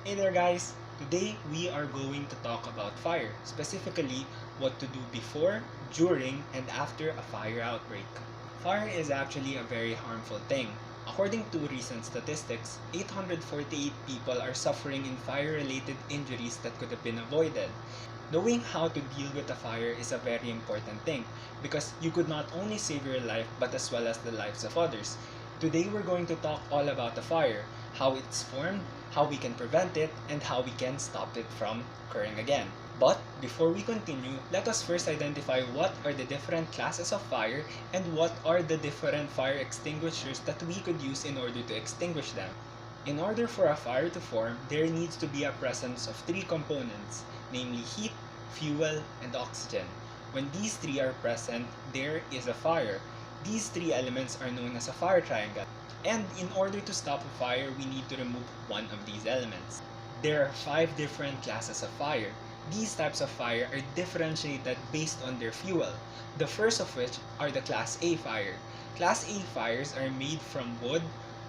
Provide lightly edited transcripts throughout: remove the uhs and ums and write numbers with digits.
Hey there guys! Today we are going to talk about fire, specifically what to do before, during, and after a fire outbreak. Fire is actually a very harmful thing. According to recent statistics, 848 people are suffering in fire-related injuries that could have been avoided. Knowing how to deal with a fire is a very important thing because you could not only save your life but as well as the lives of others. Today we're going to talk all about the fire, how it's formed, how we can prevent it, and how we can stop it from occurring again. But before we continue, let us first identify what are the different classes of fire and what are the different fire extinguishers that we could use in order to extinguish them. In order for a fire to form, there needs to be a presence of three components, namely heat, fuel, and oxygen. When these three are present, there is a fire. These three elements are known as a fire triangle. And in order to stop a fire, we need to remove one of these elements. There are 5 different classes of fire. These types of fire are differentiated based on their fuel. The first of which are the Class A fire. Class A fires are made from wood,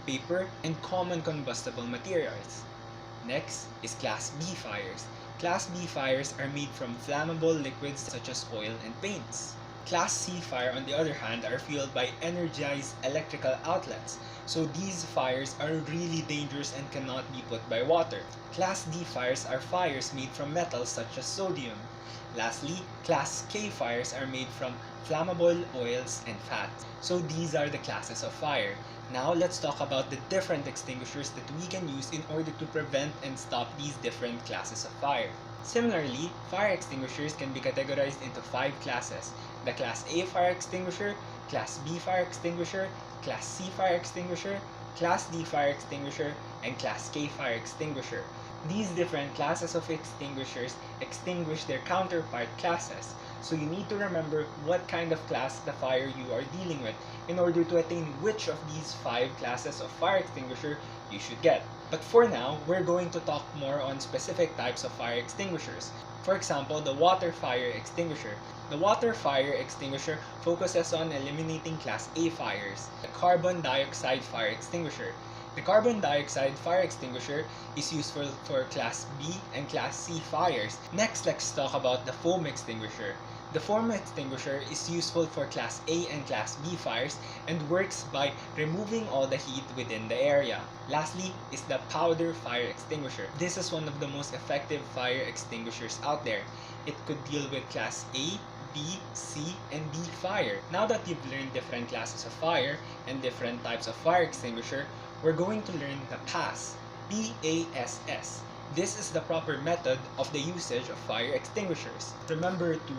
paper, and common combustible materials. Next is Class B fires. Class B fires are made from flammable liquids such as oil and paints. Class C fire, on the other hand, are fueled by energized electrical outlets, so these fires are really dangerous and cannot be put by water. Class D fires are fires made from metals such as sodium. Lastly, Class K fires are made from flammable oils and fats. So these are the classes of fire. Now let's talk about the different extinguishers that we can use in order to prevent and stop these different classes of fire. Similarly, fire extinguishers can be categorized into 5 classes: the Class A fire extinguisher, Class B fire extinguisher, Class C fire extinguisher, Class D fire extinguisher, and Class K fire extinguisher. These different classes of extinguishers extinguish their counterpart classes, so you need to remember what kind of class the fire you are dealing with in order to attain which of these 5 classes of fire extinguisher you should get. But for now, we're going to talk more on specific types of fire extinguishers. For example, the water fire extinguisher. The water fire extinguisher focuses on eliminating Class A fires. The carbon dioxide fire extinguisher. The carbon dioxide fire extinguisher is useful for Class B and Class C fires. Next, let's talk about the foam extinguisher. The foam extinguisher is useful for Class A and Class B fires and works by removing all the heat within the area. Lastly is the powder fire extinguisher. This is one of the most effective fire extinguishers out there. It could deal with Class A, B, C, and D fire. Now that you've learned different classes of fire and different types of fire extinguisher, we're going to learn the PASS. P-A-S-S. This is the proper method of the usage of fire extinguishers. Remember to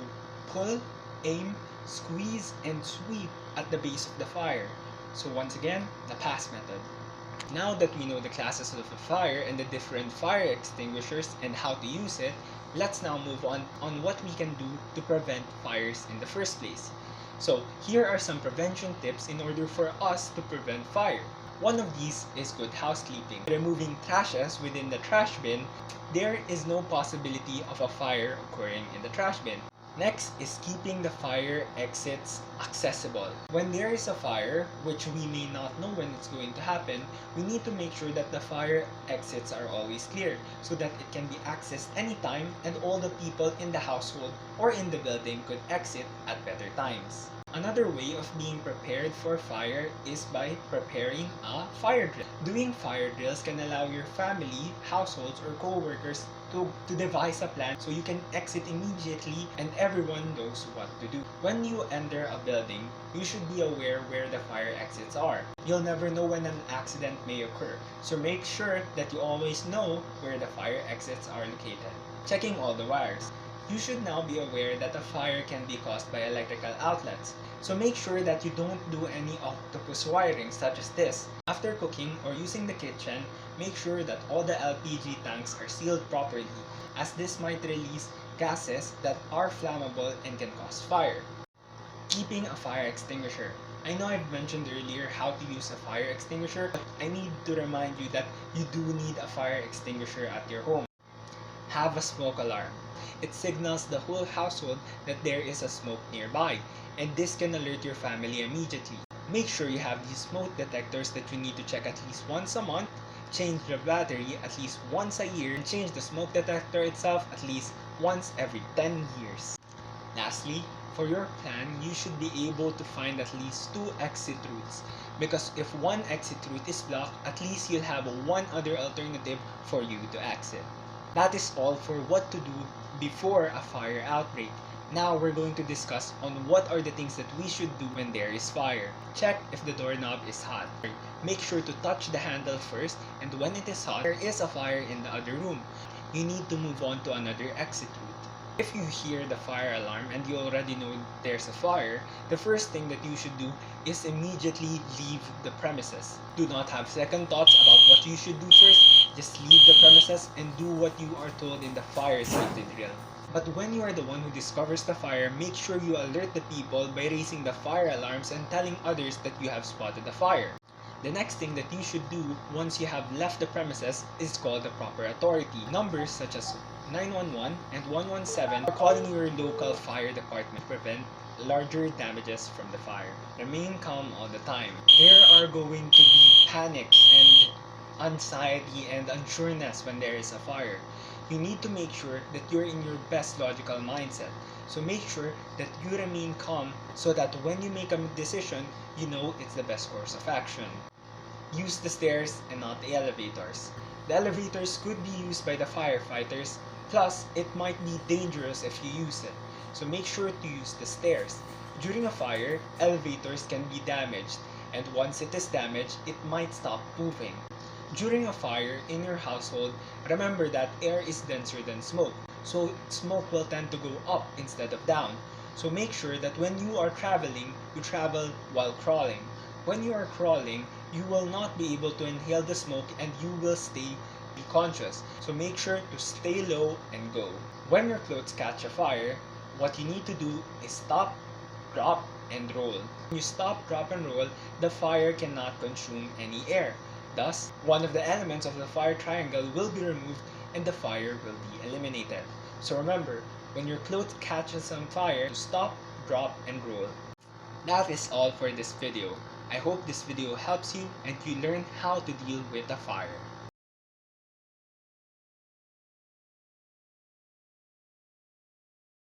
pull, aim, squeeze, and sweep at the base of the fire. So once again, the PASS method. Now that we know the classes of a fire and the different fire extinguishers and how to use it, let's now move on what we can do to prevent fires in the first place. So here are some prevention tips in order for us to prevent fire. One of these is good housekeeping. Removing trashes within the trash bin, there is no possibility of a fire occurring in the trash bin. Next is keeping the fire exits accessible. When there is a fire, which we may not know when it's going to happen, we need to make sure that the fire exits are always clear so that it can be accessed anytime and all the people in the household or in the building could exit at better times. Another way of being prepared for fire is by preparing a fire drill. Doing fire drills can allow your family, households, or co-workers to devise a plan so you can exit immediately and everyone knows what to do. When you enter a building, you should be aware where the fire exits are. You'll never know when an accident may occur, so make sure that you always know where the fire exits are located. Checking all the wires. You should now be aware that a fire can be caused by electrical outlets, so make sure that you don't do any octopus wiring such as this. After cooking or using the kitchen, make sure that all the LPG tanks are sealed properly, as this might release gases that are flammable and can cause fire. Keeping a fire extinguisher. I know I've mentioned earlier how to use a fire extinguisher, but I need to remind you that you do need a fire extinguisher at your home. Have a smoke alarm. It signals the whole household that there is a smoke nearby, and this can alert your family immediately. Make sure you have these smoke detectors that you need to check at least once a month change the battery at least once a year, and change the smoke detector itself at least once every 10 years. Lastly, for your plan, you should be able to find at least 2 exit routes, because if one exit route is blocked, at least you'll have one other alternative for you to exit. That is all for what to do before a fire outbreak. Now we're going to discuss on what are the things that we should do when there is fire. Check if the doorknob is hot. Make sure to touch the handle first, and when it is hot, there is a fire in the other room. You need to move on to another exit route. If you hear the fire alarm and you already know there's a fire, the first thing that you should do is immediately leave the premises. Do not have second thoughts about what you should do first. Just leave the premises and do what you are told in the fire safety drill. But when you are the one who discovers the fire, make sure you alert the people by raising the fire alarms and telling others that you have spotted the fire. The next thing that you should do once you have left the premises is call the proper authority. Numbers such as 911 and 117 are calling your local fire department to prevent larger damages from the fire. Remain calm all the time. There are going to be panics and anxiety and unsureness when there is a fire. You need to make sure that you're in your best logical mindset. So make sure that you remain calm so that when you make a decision, you know it's the best course of action. Use the stairs and not the elevators. The elevators could be used by the firefighters, plus it might be dangerous if you use it. So make sure to use the stairs. During a fire, elevators can be damaged, and once it is damaged, it might stop moving. During a fire in your household, remember that air is denser than smoke, so smoke will tend to go up instead of down. So make sure that when you are traveling, you travel while crawling. When you are crawling, you will not be able to inhale the smoke and you will stay conscious. So make sure to stay low and go. When your clothes catch a fire, what you need to do is stop, drop, and roll. When you stop, drop, and roll, the fire cannot consume any air. Thus, one of the elements of the fire triangle will be removed and the fire will be eliminated. So remember, when your clothes catches on fire, stop, drop, and roll. That is all for this video. I hope this video helps you and you learn how to deal with the fire.